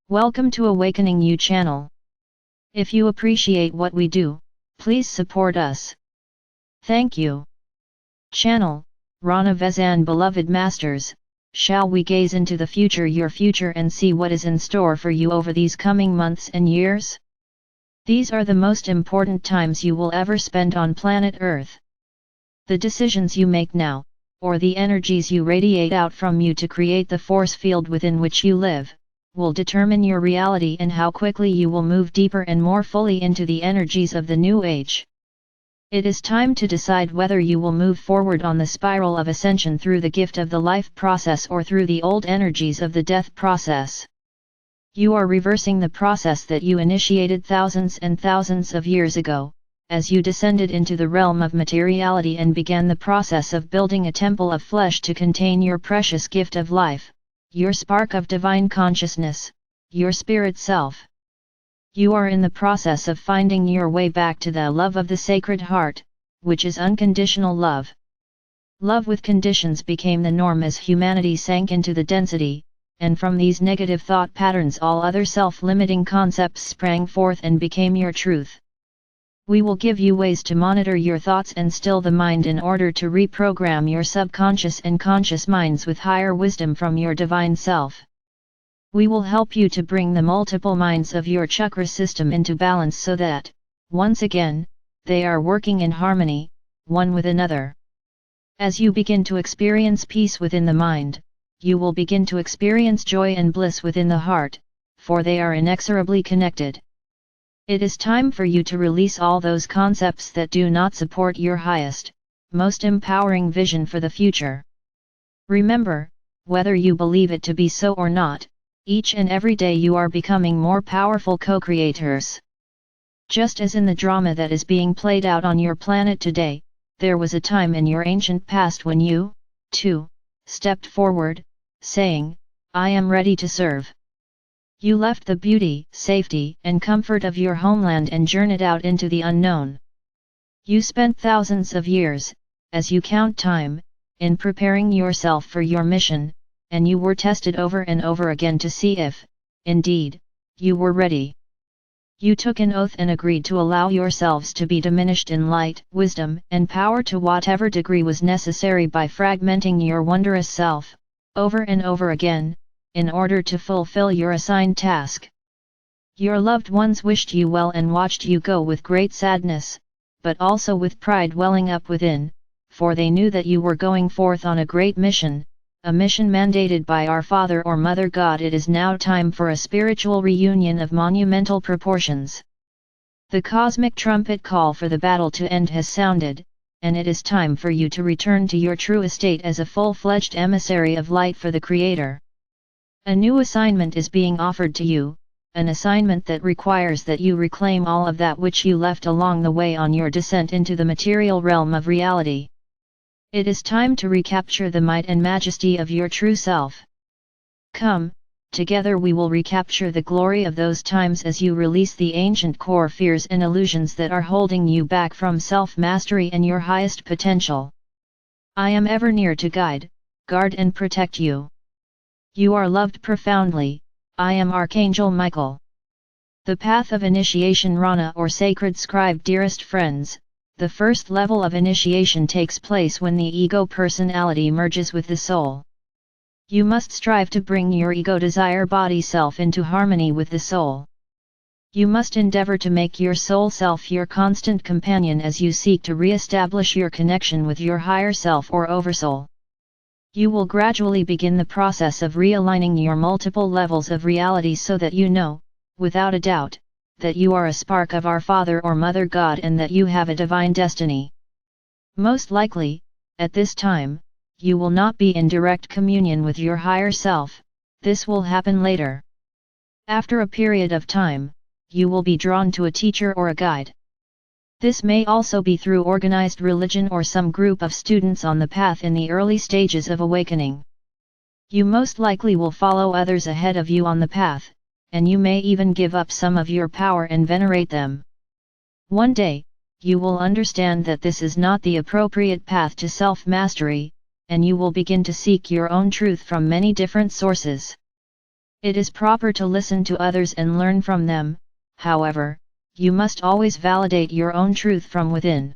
Welcome to Awakening You channel. If you appreciate what we do, please support us. Thank you. Channel, Rana Vezan. Beloved Masters, shall we gaze into the future, your future, and see what is in store for you over these coming months and years? These are the most important times you will ever spend on planet Earth. The decisions you make now, or the energies you radiate out from you to create the force field within which you live, will determine your reality and how quickly you will move deeper and more fully into the energies of the new age. It is time to decide whether you will move forward on the spiral of ascension through the gift of the life process or through the old energies of the death process. You are reversing the process that you initiated thousands and thousands of years ago, as you descended into the realm of materiality and began the process of building a temple of flesh to contain your precious gift of life, your spark of divine consciousness, your spirit self. You are in the process of finding your way back to the love of the Sacred Heart, which is unconditional love. Love with conditions became the norm as humanity sank into the density, and from these negative thought patterns all other self-limiting concepts sprang forth and became your truth. We will give you ways to monitor your thoughts and still the mind in order to reprogram your subconscious and conscious minds with higher wisdom from your divine self. We will help you to bring the multiple minds of your chakra system into balance so that, once again, they are working in harmony, one with another. As you begin to experience peace within the mind, you will begin to experience joy and bliss within the heart, for they are inexorably connected. It is time for you to release all those concepts that do not support your highest, most empowering vision for the future. Remember, whether you believe it to be so or not, each and every day you are becoming more powerful co-creators. Just as in the drama that is being played out on your planet today, there was a time in your ancient past when you, too, stepped forward, saying, "I am ready to serve." You left the beauty, safety, and comfort of your homeland and journeyed out into the unknown. You spent thousands of years, as you count time, in preparing yourself for your mission, and you were tested over and over again to see if, indeed, you were ready. You took an oath and agreed to allow yourselves to be diminished in light, wisdom, and power to whatever degree was necessary by fragmenting your wondrous self, over and over again, in order to fulfill your assigned task. Your loved ones wished you well and watched you go with great sadness, but also with pride welling up within, for they knew that you were going forth on a great mission, a mission mandated by our Father or Mother God. It is now time for a spiritual reunion of monumental proportions. The cosmic trumpet call for the battle to end has sounded, and it is time for you to return to your true estate as a full-fledged emissary of light for the Creator. A new assignment is being offered to you, an assignment that requires that you reclaim all of that which you left along the way on your descent into the material realm of reality. It is time to recapture the might and majesty of your true self. Come, together we will recapture the glory of those times as you release the ancient core fears and illusions that are holding you back from self-mastery and your highest potential. I am ever near to guide, guard and protect you. You are loved profoundly. I am Archangel Michael. The path of initiation, Rana or sacred scribe. Dearest friends, the first level of initiation takes place when the ego personality merges with the soul. You must strive to bring your ego desire body self into harmony with the soul. You must endeavor to make your soul self your constant companion as you seek to re-establish your connection with your higher self or oversoul. You will gradually begin the process of realigning your multiple levels of reality so that you know, without a doubt, that you are a spark of our Father or Mother God and that you have a divine destiny. Most likely, at this time, you will not be in direct communion with your higher self. This will happen later. After a period of time, you will be drawn to a teacher or a guide. This may also be through organized religion or some group of students on the path in the early stages of awakening. You most likely will follow others ahead of you on the path, and you may even give up some of your power and venerate them. One day, you will understand that this is not the appropriate path to self-mastery, and you will begin to seek your own truth from many different sources. It is proper to listen to others and learn from them, however, you must always validate your own truth from within.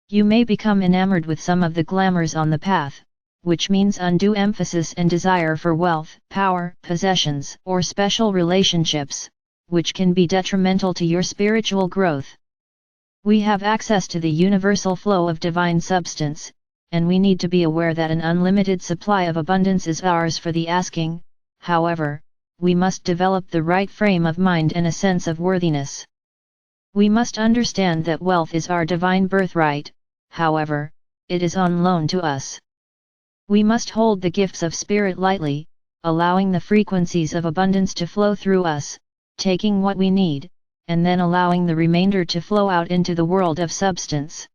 You may become enamored with some of the glamours on the path, which means undue emphasis and desire for wealth, power, possessions, or special relationships, which can be detrimental to your spiritual growth. We have access to the universal flow of divine substance, and we need to be aware that an unlimited supply of abundance is ours for the asking. However, we must develop the right frame of mind and a sense of worthiness. We must understand that wealth is our divine birthright, however, it is on loan to us. We must hold the gifts of spirit lightly, allowing the frequencies of abundance to flow through us, taking what we need, and then allowing the remainder to flow out into the world of substance.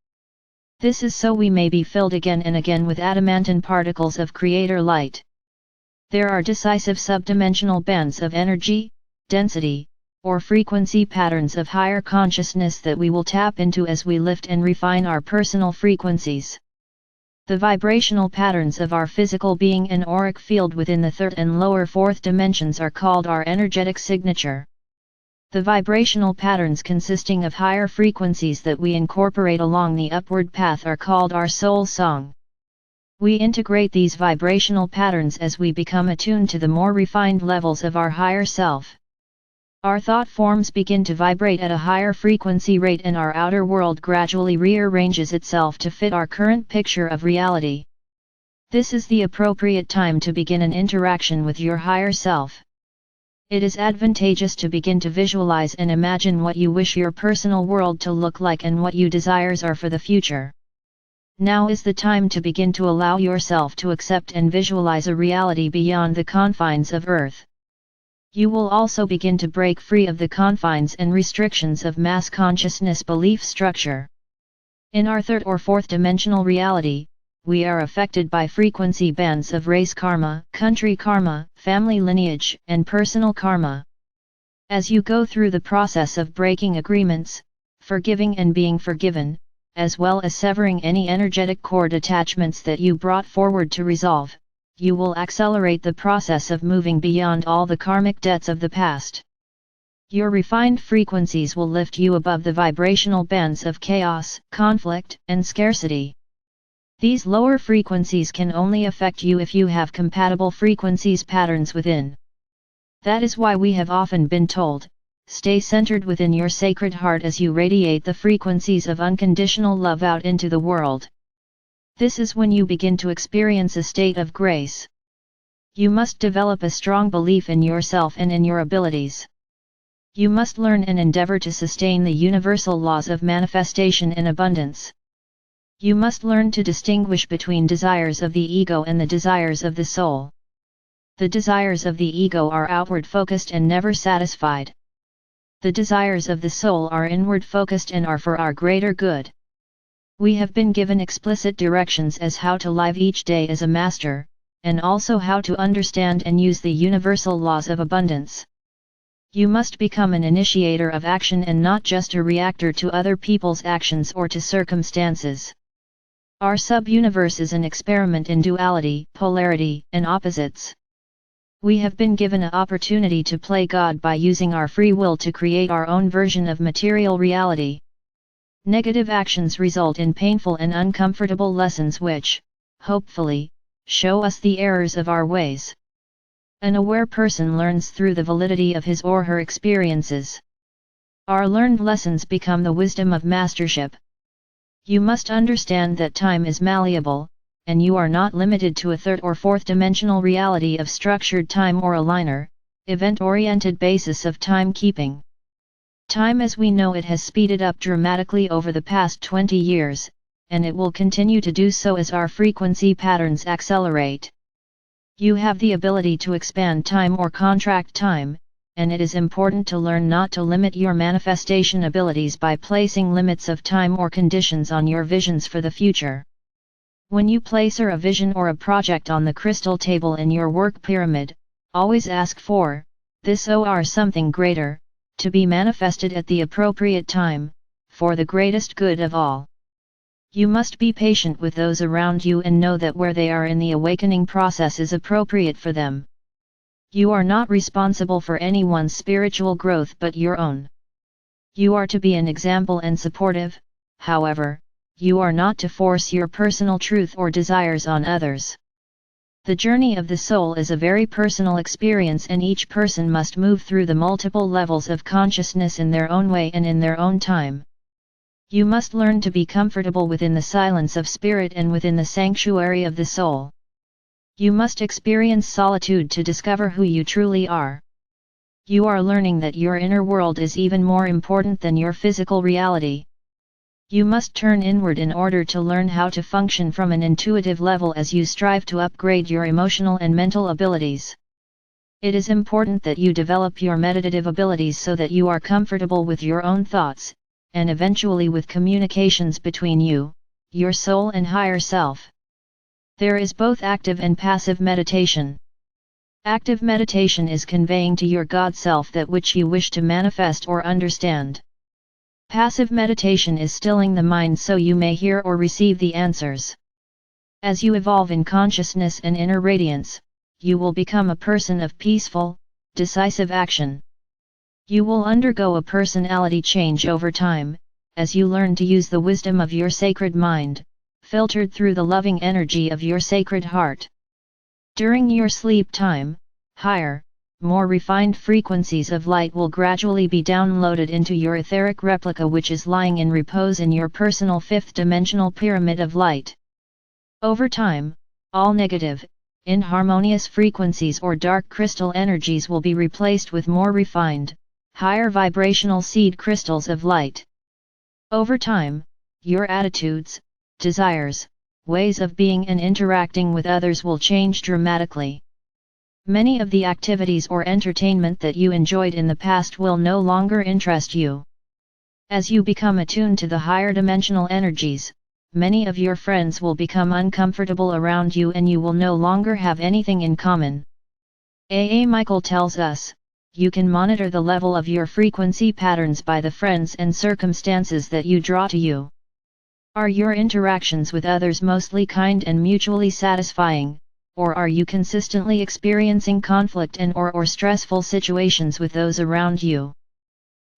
This is so we may be filled again and again with adamantine particles of creator light. There are decisive subdimensional bands of energy, density, or frequency patterns of higher consciousness that we will tap into as we lift and refine our personal frequencies. The vibrational patterns of our physical being and auric field within the third and lower fourth dimensions are called our energetic signature. The vibrational patterns consisting of higher frequencies that we incorporate along the upward path are called our soul song. We integrate these vibrational patterns as we become attuned to the more refined levels of our higher self. Our thought forms begin to vibrate at a higher frequency rate and our outer world gradually rearranges itself to fit our current picture of reality. This is the appropriate time to begin an interaction with your higher self. It is advantageous to begin to visualize and imagine what you wish your personal world to look like and what your desires are for the future. Now is the time to begin to allow yourself to accept and visualize a reality beyond the confines of Earth. You will also begin to break free of the confines and restrictions of mass consciousness belief structure. In our third or fourth dimensional reality, we are affected by frequency bands of race karma, country karma, family lineage, and personal karma. As you go through the process of breaking agreements, forgiving and being forgiven, as well as severing any energetic cord attachments that you brought forward to resolve, you will accelerate the process of moving beyond all the karmic debts of the past. Your refined frequencies will lift you above the vibrational bands of chaos, conflict, and scarcity. These lower frequencies can only affect you if you have compatible frequencies patterns within. That is why we have often been told, stay centered within your sacred heart as you radiate the frequencies of unconditional love out into the world. This is when you begin to experience a state of grace. You must develop a strong belief in yourself and in your abilities. You must learn and endeavor to sustain the universal laws of manifestation in abundance. You must learn to distinguish between desires of the ego and the desires of the soul. The desires of the ego are outward focused and never satisfied. The desires of the soul are inward focused and are for our greater good. We have been given explicit directions as how to live each day as a master, and also how to understand and use the universal laws of abundance. You must become an initiator of action and not just a reactor to other people's actions or to circumstances. Our sub-universe is an experiment in duality, polarity, and opposites. We have been given an opportunity to play God by using our free will to create our own version of material reality. Negative actions result in painful and uncomfortable lessons which, hopefully, show us the errors of our ways. An aware person learns through the validity of his or her experiences. Our learned lessons become the wisdom of mastership. You must understand that time is malleable, and you are not limited to a third or fourth dimensional reality of structured time or a linear, event-oriented basis of timekeeping. Time as we know it has speeded up dramatically over the past 20 years, and it will continue to do so as our frequency patterns accelerate. You have the ability to expand time or contract time, and it is important to learn not to limit your manifestation abilities by placing limits of time or conditions on your visions for the future. When you place a vision or a project on the crystal table in your work pyramid, always ask for this or something greater, to be manifested at the appropriate time, for the greatest good of all. You must be patient with those around you and know that where they are in the awakening process is appropriate for them. You are not responsible for anyone's spiritual growth but your own. You are to be an example and supportive, however, you are not to force your personal truth or desires on others. The journey of the soul is a very personal experience, and each person must move through the multiple levels of consciousness in their own way and in their own time. You must learn to be comfortable within the silence of spirit and within the sanctuary of the soul. You must experience solitude to discover who you truly are. You are learning that your inner world is even more important than your physical reality. You must turn inward in order to learn how to function from an intuitive level as you strive to upgrade your emotional and mental abilities. It is important that you develop your meditative abilities so that you are comfortable with your own thoughts, and eventually with communications between you, your soul and higher self. There is both active and passive meditation. Active meditation is conveying to your God self that which you wish to manifest or understand. Passive meditation is stilling the mind so you may hear or receive the answers. As you evolve in consciousness and inner radiance, you will become a person of peaceful, decisive action. You will undergo a personality change over time, as you learn to use the wisdom of your sacred mind, filtered through the loving energy of your sacred heart. During your sleep time, higher, more refined frequencies of light will gradually be downloaded into your etheric replica, which is lying in repose in your personal fifth-dimensional pyramid of light. Over time, all negative, inharmonious frequencies or dark crystal energies will be replaced with more refined, higher vibrational seed crystals of light. Over time, your attitudes, desires, ways of being and interacting with others will change dramatically. Many of the activities or entertainment that you enjoyed in the past will no longer interest you. As you become attuned to the higher dimensional energies, many of your friends will become uncomfortable around you and you will no longer have anything in common. A. Michael tells us, you can monitor the level of your frequency patterns by the friends and circumstances that you draw to you. Are your interactions with others mostly kind and mutually satisfying, or are you consistently experiencing conflict and/or stressful situations with those around you?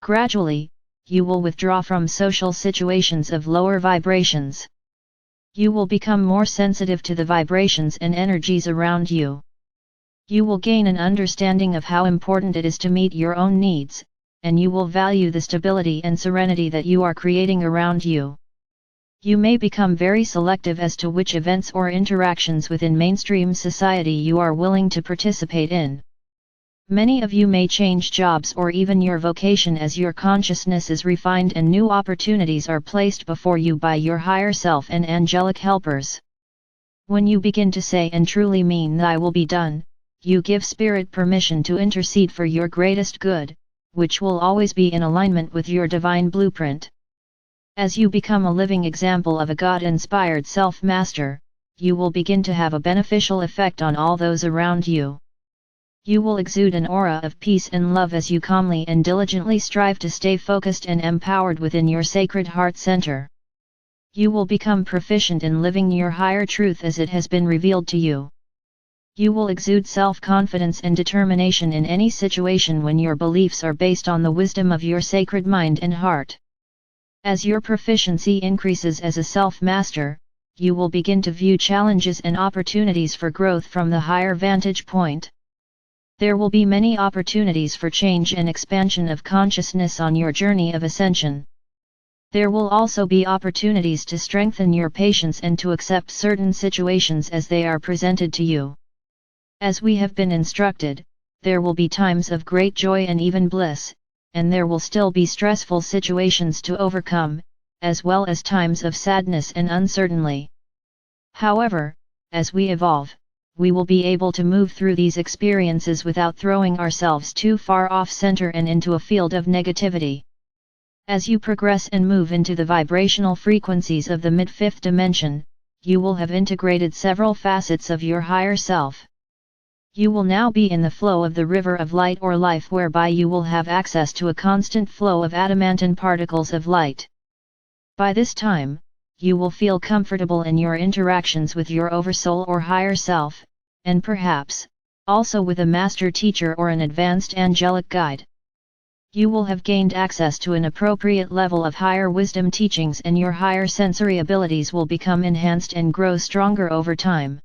Gradually, you will withdraw from social situations of lower vibrations. You will become more sensitive to the vibrations and energies around you. You will gain an understanding of how important it is to meet your own needs, and you will value the stability and serenity that you are creating around you. You may become very selective as to which events or interactions within mainstream society you are willing to participate in. Many of you may change jobs or even your vocation as your consciousness is refined and new opportunities are placed before you by your higher self and angelic helpers. When you begin to say and truly mean "Thy will be done," you give Spirit permission to intercede for your greatest good, which will always be in alignment with your divine blueprint. As you become a living example of a God-inspired self-master, you will begin to have a beneficial effect on all those around you. You will exude an aura of peace and love as you calmly and diligently strive to stay focused and empowered within your sacred heart center. You will become proficient in living your higher truth as it has been revealed to you. You will exude self-confidence and determination in any situation when your beliefs are based on the wisdom of your sacred mind and heart. As your proficiency increases as a self-master, you will begin to view challenges and opportunities for growth from the higher vantage point. There will be many opportunities for change and expansion of consciousness on your journey of ascension. There will also be opportunities to strengthen your patience and to accept certain situations as they are presented to you. As we have been instructed, there will be times of great joy and even bliss, and there will still be stressful situations to overcome, as well as times of sadness and uncertainty. However, as we evolve, we will be able to move through these experiences without throwing ourselves too far off center and into a field of negativity. As you progress and move into the vibrational frequencies of the mid-fifth dimension, you will have integrated several facets of your higher self. You will now be in the flow of the river of light or life, whereby you will have access to a constant flow of adamantine particles of light. By this time, you will feel comfortable in your interactions with your oversoul or higher self, and perhaps, also with a master teacher or an advanced angelic guide. You will have gained access to an appropriate level of higher wisdom teachings, and your higher sensory abilities will become enhanced and grow stronger over time.